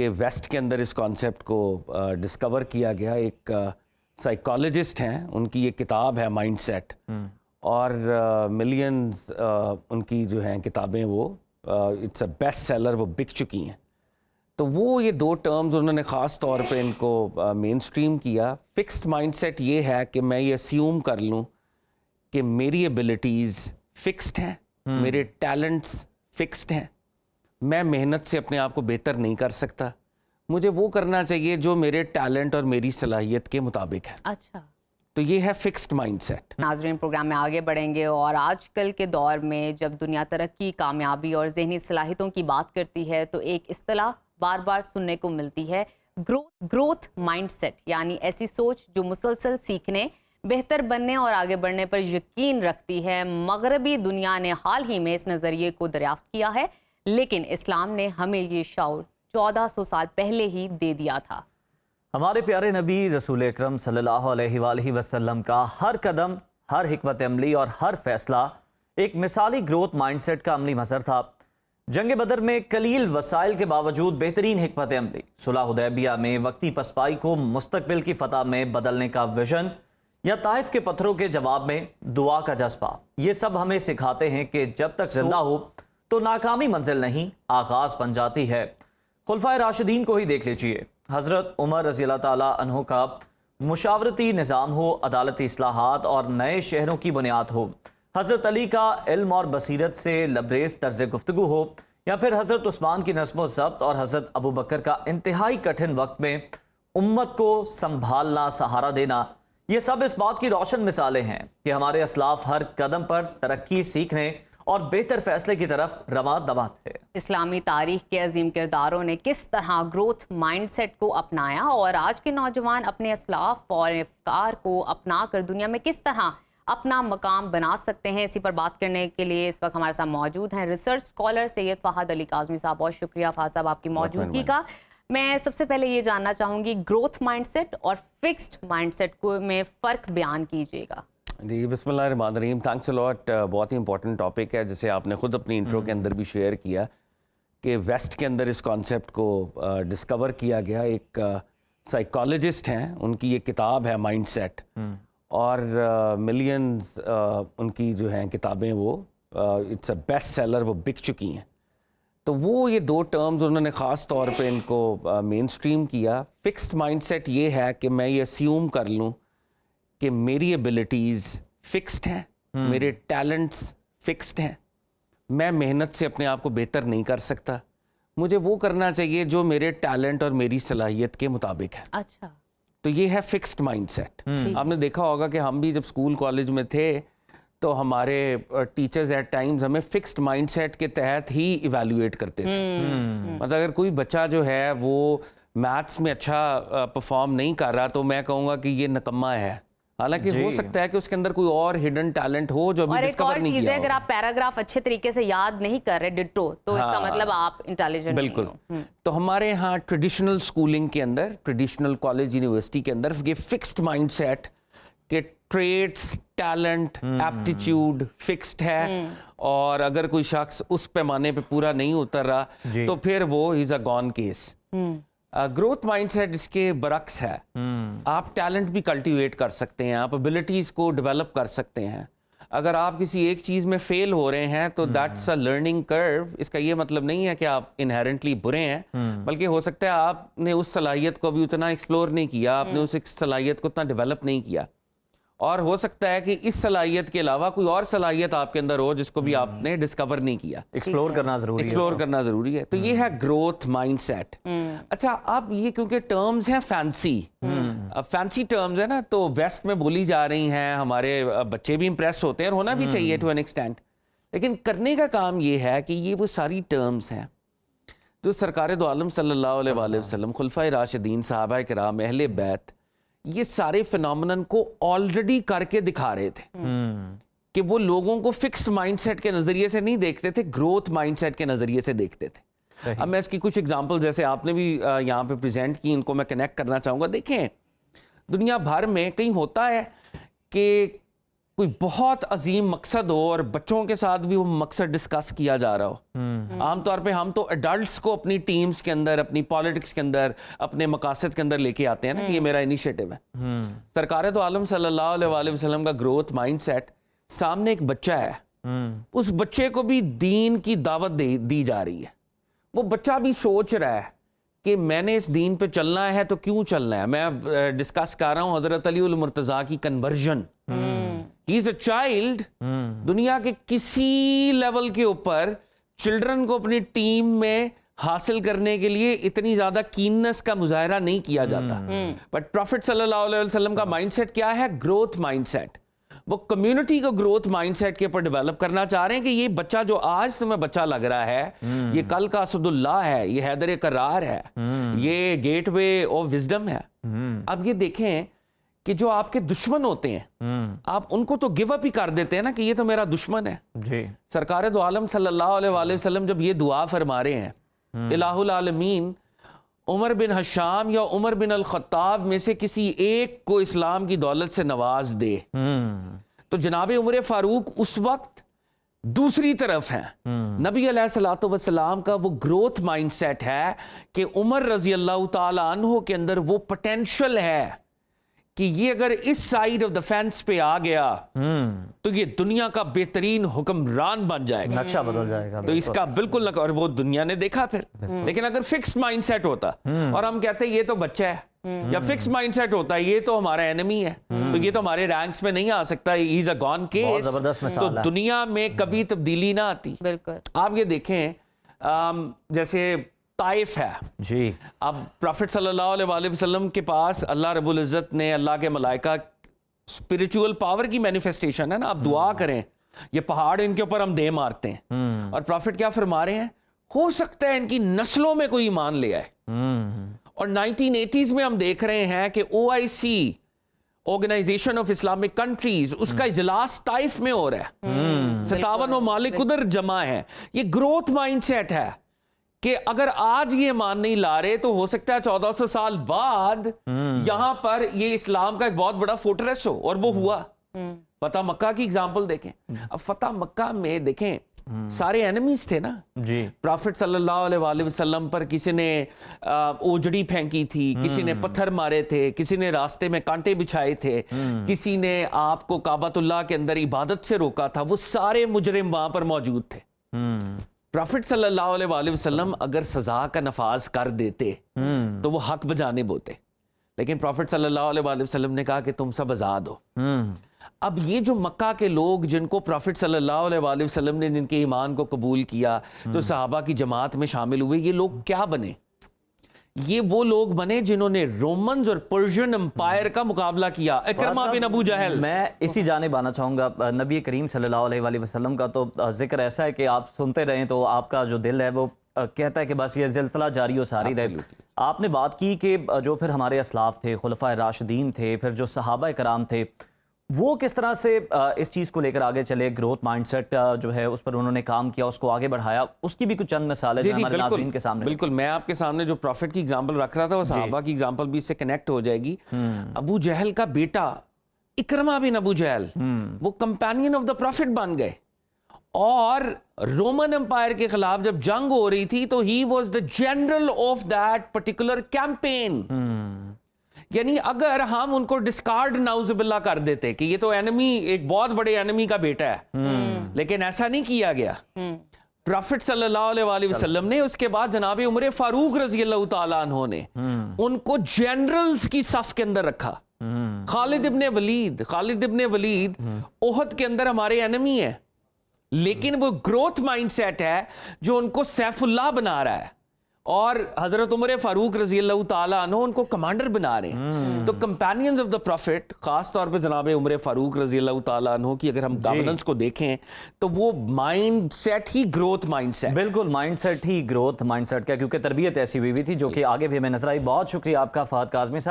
کہ ویسٹ کے اندر اس کانسیپٹ کو ڈسکور کیا گیا. ایک سائیکالوجسٹ ہیں, ان کی یہ کتاب ہے مائنڈ سیٹ, اور ملینز ان کی جو ہیں کتابیں وہ اٹس اے بیسٹ سیلر, وہ بک چکی ہیں. تو وہ یہ دو ٹرمز انہوں نے خاص طور پہ ان کو مین اسٹریم کیا. فکسڈ مائنڈ سیٹ یہ ہے کہ میں یہ اسیوم کر لوں کہ میری ایبلٹیز فکسڈ ہیں, میرے ٹیلنٹس فکسڈ ہیں, میں محنت سے اپنے آپ کو بہتر نہیں کر سکتا, مجھے وہ کرنا چاہیے جو میرے ٹیلنٹ اور میری صلاحیت کے مطابق ہے. اچھا, تو یہ ہے فکسڈ مائنڈ سیٹ. ناظرین پروگرام میں آگے بڑھیں گے, اور آج کل کے دور میں جب دنیا ترقی, کامیابی اور ذہنی صلاحیتوں کی بات کرتی ہے تو ایک اصطلاح بار بار سننے کو ملتی ہے, گروتھ مائنڈ سیٹ, یعنی ایسی سوچ جو مسلسل سیکھنے, بہتر بننے اور آگے بڑھنے پر یقین رکھتی ہے. مغربی دنیا نے حال ہی میں اس نظریے کو دریافت کیا ہے, لیکن اسلام نے ہمیں یہ شعور 1400 سال پہلے ہی دے دیا تھا. ہمارے پیارے نبی رسول اکرم صلی اللہ علیہ وآلہ وسلم کا ہر قدم, ہر حکمت عملی اور ہر فیصلہ ایک مثالی گروتھ مائنڈ سیٹ کا عملی مظہر تھا. جنگ بدر میں قلیل وسائل کے باوجود بہترین حکمت عملی, صلح حدیبیہ میں وقتی پسپائی کو مستقبل کی فتح میں بدلنے کا ویژن, یا طائف کے پتھروں کے جواب میں دعا کا جذبہ, یہ سب ہمیں سکھاتے ہیں کہ جب تک زندہ ہو تو ناکامی منزل نہیں, آغاز بن جاتی ہے. خلفائے راشدین کو ہی دیکھ لیجئے. حضرت عمر رضی اللہ تعالیٰ عنہ کا مشاورتی نظام ہو, عدالتی اصلاحات اور نئے شہروں کی بنیاد ہو, حضرت علی کا علم اور بصیرت سے لبریز طرز گفتگو ہو, یا پھر حضرت عثمان کی نظم و ضبط اور حضرت ابو بکر کا انتہائی کٹھن وقت میں امت کو سنبھالنا, سہارا دینا, یہ سب اس بات کی روشن مثالیں ہیں کہ ہمارے اسلاف ہر قدم پر ترقی, سیکھنے اور بہتر فیصلے کی طرف رواں دواں تھے. اسلامی تاریخ کے عظیم کرداروں نے کس طرح گروتھ مائنڈ سیٹ کو اپنایا, اور آج کے نوجوان اپنے اسلاف اور افکار کو اپنا کر دنیا میں کس طرح اپنا مقام بنا سکتے ہیں, اسی پر بات کرنے کے لیے اس وقت ہمارے ساتھ موجود ہیں ریسرچ اسکالر سید فہد علی کاظمی صاحب. بہت شکریہ فہد صاحب آپ کی موجودگی کا. میں سب سے پہلے یہ جاننا چاہوں گی, گروتھ مائنڈ سیٹ اور فکسڈ مائنڈ سیٹ کو میں فرق بیان کیجیے گا. جی بسم اللہ الرحمن الرحیم. تھینکس اے لاٹ. بہت ہی امپورٹنٹ ٹاپک ہے, جسے آپ نے خود اپنی انٹرو کے اندر بھی شیئر کیا کہ ویسٹ کے اندر اس کانسیپٹ کو ڈسکور کیا گیا. ایک سائیکالوجسٹ ہیں, ان کی یہ کتاب ہے مائنڈ سیٹ, اور ملینز ان کی جو ہیں کتابیں وہ اٹس اے بیسٹ سیلر, وہ بک چکی ہیں. تو وہ یہ دو ٹرمز انہوں نے خاص طور پہ ان کو مین اسٹریم کیا. فکسڈ مائنڈ سیٹ یہ ہے کہ میں یہ اسیوم کر لوں کہ میری ایبلٹیز فکسڈ ہیں, میرے ٹیلنٹس فکسڈ ہیں, میں محنت سے اپنے آپ کو بہتر نہیں کر سکتا, مجھے وہ کرنا چاہیے جو میرے ٹیلنٹ اور میری صلاحیت کے مطابق ہے. اچھا, تو یہ ہے فکسڈ مائنڈ سیٹ. آپ نے دیکھا ہوگا کہ ہم بھی جب اسکول کالج میں تھے تو ہمارے ٹیچرز ایٹ ٹائمز ہمیں فکسڈ مائنڈ سیٹ کے تحت ہی ایویلویٹ کرتے تھے. مطلب اگر کوئی بچہ جو ہے وہ میتھس میں اچھا پرفارم نہیں کر رہا تو میں کہوں گا کہ یہ نکما ہے, حالانکہ ہو سکتا ہے کہ اس کے اندر کوئی اور ہڈن ٹیلنٹ ہو جو ابھی ڈسکور نہیں کیا. اور ایک اور چیز ہے, اگر آپ پیراگراف اچھے طریقے سے یاد نہیں کر رہے ڈٹو, تو اس کا مطلب آپ انٹیلیجنٹ نہیں ہو. بالکل. تو ہمارے ہاں ٹریڈیشنل اسکولنگ کے اندر, ٹریڈیشنل کالج یونیورسٹی کے اندر یہ فکسڈ مائنڈ سیٹ کہ ٹریٹس, ٹیلنٹ, ایپٹیچیوڈ فکسڈ ہے, اور اگر کوئی شخص اس پیمانے پہ پورا نہیں اتر رہا تو پھر وہ is a gone case. Growth mindset اس کے برعکس ہے. آپ ٹیلنٹ بھی کلٹیویٹ کر سکتے ہیں, آپ ایبلٹیز کو ڈیولپ کر سکتے ہیں. اگر آپ کسی ایک چیز میں فیل ہو رہے ہیں تو دیٹس اے لرننگ کرو. اس کا یہ مطلب نہیں ہے کہ آپ انہیرنٹلی برے ہیں, بلکہ ہو سکتا ہے آپ نے اس صلاحیت کو بھی اتنا ایکسپلور نہیں کیا, آپ نے اس صلاحیت کو اتنا ڈیولپ نہیں کیا, اور ہو سکتا ہے کہ اس صلاحیت کے علاوہ کوئی اور صلاحیت آپ کے اندر ہو جس کو بھی آپ نے ڈسکور نہیں کیا. ایکسپلور کرنا ضروری ہے. تو یہ ہے گروتھ مائنڈ سیٹ. اچھا, اب یہ کیونکہ ٹرمز ہیں فینسی ٹرمز ہیں نا, تو ویسٹ میں بولی جا رہی ہیں, ہمارے بچے بھی امپریس ہوتے ہیں, اور ہونا بھی چاہیے ٹو این ایکسٹینٹ, لیکن کرنے کا کام یہ ہے کہ یہ وہ ساری ٹرمز ہیں جو سرکار دو عالم صلی اللہ علیہ وآلہ وسلم, خلفائے راشدین, صحابہ کرام, اہل بیت, یہ سارے فینومنن کو آلریڈی کر کے دکھا رہے تھے کہ وہ لوگوں کو فکسڈ مائنڈ سیٹ کے نظریے سے نہیں دیکھتے تھے, گروتھ مائنڈ سیٹ کے نظریے سے دیکھتے تھے. اب میں اس کی کچھ ایگزامپل جیسے آپ نے بھی یہاں پہ پریزنٹ کی, ان کو میں کنیکٹ کرنا چاہوں گا. دیکھیں, دنیا بھر میں کہیں ہوتا ہے کہ کوئی بہت عظیم مقصد ہو اور بچوں کے ساتھ بھی وہ مقصد ڈسکس کیا جا رہا ہو. عام طور پہ ہم تو ایڈلٹس کو اپنی ٹیمز کے اندر، اپنی پالیٹکس کے اندر، اپنے مقاصد کے اندر لے کے آتے ہیں نا کہ یہ میرا انیشیٹو ہے. سرکار تو عالم صلی اللہ علیہ وآلہ وسلم کا گروتھ مائنڈ سیٹ، سامنے ایک بچہ ہے، اس بچے کو بھی دین کی دعوت دی جا رہی ہے. وہ بچہ بھی سوچ رہا ہے کہ میں نے اس دین پہ چلنا ہے تو کیوں چلنا ہے. میں ڈسکس کر رہا ہوں حضرت علی المرتضیٰ کی conversion. He is a child. دنیا کے کسی لیول کے اوپر چلڈرن کو اپنی ٹیم میں حاصل کرنے کے لیے اتنی زیادہ کیننس کا مظاہرہ نہیں کیا جاتا. بٹ پروفٹ صلی اللہ علیہ وسلم کا مائنڈ سیٹ کیا ہے؟ Growth mindset. وہ کمیونٹی کو گروتھ مائنڈ سیٹ کے اوپر ڈیولپ کرنا چاہ رہے ہیں کہ یہ بچہ جو آج تمہیں بچہ لگ رہا ہے، یہ کل کا اسد اللہ ہے، یہ حیدر کرار ہے، یہ گیٹ وے آف وزڈم ہے. اب یہ دیکھیں کہ جو آپ کے دشمن ہوتے ہیں، آپ ان کو تو گیو اپ ہی کر دیتے ہیں نا کہ یہ تو میرا دشمن ہے. جی سرکار دو عالم صلی اللہ علیہ وآلہ وسلم جب یہ دعا فرما رہے ہیں، الہ العالمین عمر بن حشام یا عمر بن الخطاب میں سے کسی ایک کو اسلام کی دولت سے نواز دے، تو جناب عمر فاروق اس وقت دوسری طرف ہیں. نبی علیہ الصلوۃ والسلام کا وہ گروتھ مائنڈ سیٹ ہے کہ عمر رضی اللہ تعالی عنہ کے اندر وہ پوٹینشل ہے کہ یہ اگر اس سائیڈ آف دا فینس پہ آ گیا تو یہ دنیا کا بہترین حکمران بن جائے گا، نقشہ بدل جائے گا. تو اس کا بالکل اور وہ دنیا نے دیکھا پھر. لیکن اگر فکسڈ مائنڈ سیٹ ہوتا اور ہم کہتے ہیں یہ تو بچہ ہے، یا فکس مائنڈ سیٹ ہوتا ہے یہ تو ہمارا انیمی ہے، تو یہ تو ہمارے رینکس میں نہیں آ سکتا، ہی از اے گون کیس، زبردست تو مثال ہے. دنیا میں کبھی تبدیلی نہ آتی. بالکل. آپ یہ دیکھیں جیسے طائف ہے، جی اب پروفٹ صلی اللہ علیہ وآلہ وسلم کے پاس اللہ رب العزت نے، اللہ کے ملائکہ اسپرچول پاور کی مینیفیسٹیشن ہے نا، آپ دعا کریں یہ پہاڑ ان کے اوپر ہم دے مارتے ہیں. اور پروفٹ کیا فرما رہے ہیں؟ ہو سکتا ہے ان کی نسلوں میں کوئی ایمان لے آئے. اور 1980s میں ہم دیکھ رہے ہیں کہ OIC organisation of Islamic countries, اس کا اجلاس طائف میں ہو رہا ہے. 57 ممالک ادھر جمع ہیں. یہ گروتھ مائنڈ سیٹ ہے کہ اگر آج یہ ایمان نہیں لا رہے تو ہو سکتا ہے 1400 سال بعد یہاں پر یہ اسلام کا ایک بہت بڑا فورٹریس ہو. اور وہ ہوا. فتح مکہ کی اگزامپل دیکھیں. اب فتح مکہ میں دیکھیں سارے اینیمیز تھے نا. جی پرافٹ صلی اللہ علیہ وآلہ وسلم پر کسی نے اوجڑی پھینکی تھی، کسی نے پتھر مارے تھے، کسی نے راستے میں کانٹے بچھائے تھے، کسی نے آپ کو کعبۃ اللہ کے اندر عبادت سے روکا تھا. وہ سارے مجرم وہاں پر موجود تھے. پرافٹ صلی اللہ علیہ وآلہ وسلم اگر سزا کا نفاذ کر دیتے تو وہ حق بجانب ہوتے، لیکن پرافٹ صلی اللہ علیہ وآلہ وسلم نے کہا کہ تم سب آزاد ہو. اب یہ جو مکہ کے لوگ جن کو پرافٹ صلی اللہ علیہ وآلہ وسلم نے جن کے ایمان کو قبول کیا، جو صحابہ کی جماعت میں شامل ہوئے، یہ لوگ کیا بنے؟ یہ وہ لوگ بنے جنہوں نے رومنز اور پرشین امپائر کا مقابلہ کیا. اکرمہ بن ابو جہل. میں اسی جانب آنا چاہوں گا. نبی کریم صلی اللہ علیہ وآلہ وسلم کا تو ذکر ایسا ہے کہ آپ سنتے رہیں تو آپ کا جو دل ہے وہ کہتا ہے کہ بس یہ زلزلہ جاری و ساری رہے. آپ نے بات کی کہ جو پھر ہمارے اسلاف تھے، خلفائے راشدین تھے، پھر جو صحابہ کرام تھے، وہ کس طرح سے اس چیز کو لے کر آگے چلے. گروتھ مائنڈ سیٹ جو ہے اس پر انہوں نے کام کیا، اس کو آگے بڑھایا. اس کی بھی کچھ چند مثالیں جو ہمارے ناظرین کے سامنے. بالکل. میں آپ کے سامنے جو پروفٹ کی اگزامپل رکھ رہا تھا وہ صحابہ کی اگزامپل بھی اس سے کنیکٹ ہو جائے گی. ابو جہل کا بیٹا اکرمہ بن ابو جہل وہ کمپینین آف دا پروفٹ بن گئے، اور رومن امپائر کے خلاف جب جنگ ہو رہی تھی تو he was the general of that particular campaign. یعنی اگر ہم ان کو ڈسکارڈ نعوذ باللہ کر دیتے کہ یہ تو اینمی، ایک بہت بڑے اینمی کا بیٹا ہے، لیکن ایسا نہیں کیا گیا. پروفٹ صلی اللہ علیہ وآلہ وسلم نے اس کے بعد جناب عمر فاروق رضی اللہ تعالیٰ عنہ نے ان کو جنرلز کی صف کے اندر رکھا. خالد ابن ولید احد کے اندر ہمارے اینمی ہے، لیکن وہ گروتھ مائنڈ سیٹ ہے جو ان کو سیف اللہ بنا رہا ہے، اور حضرت عمر فاروق رضی اللہ تعالیٰ عنہ ان کو کمانڈر بنا رہے ہیں. تو کمپینینز آف دا پروفٹ، خاص طور پہ جناب عمر فاروق رضی اللہ تعالیٰ عنہ کی اگر ہم گورننس کو دیکھیں تو وہ مائنڈ سیٹ ہی گروتھ مائنڈ سیٹ. بالکل مائنڈ سیٹ ہی گروتھ مائنڈ سیٹ کا، کیونکہ تربیت ایسی ہوئی تھی جو کہ آگے بھی ہمیں نظر آئی. بہت شکریہ آپ کا فہد کاظمی صاحب.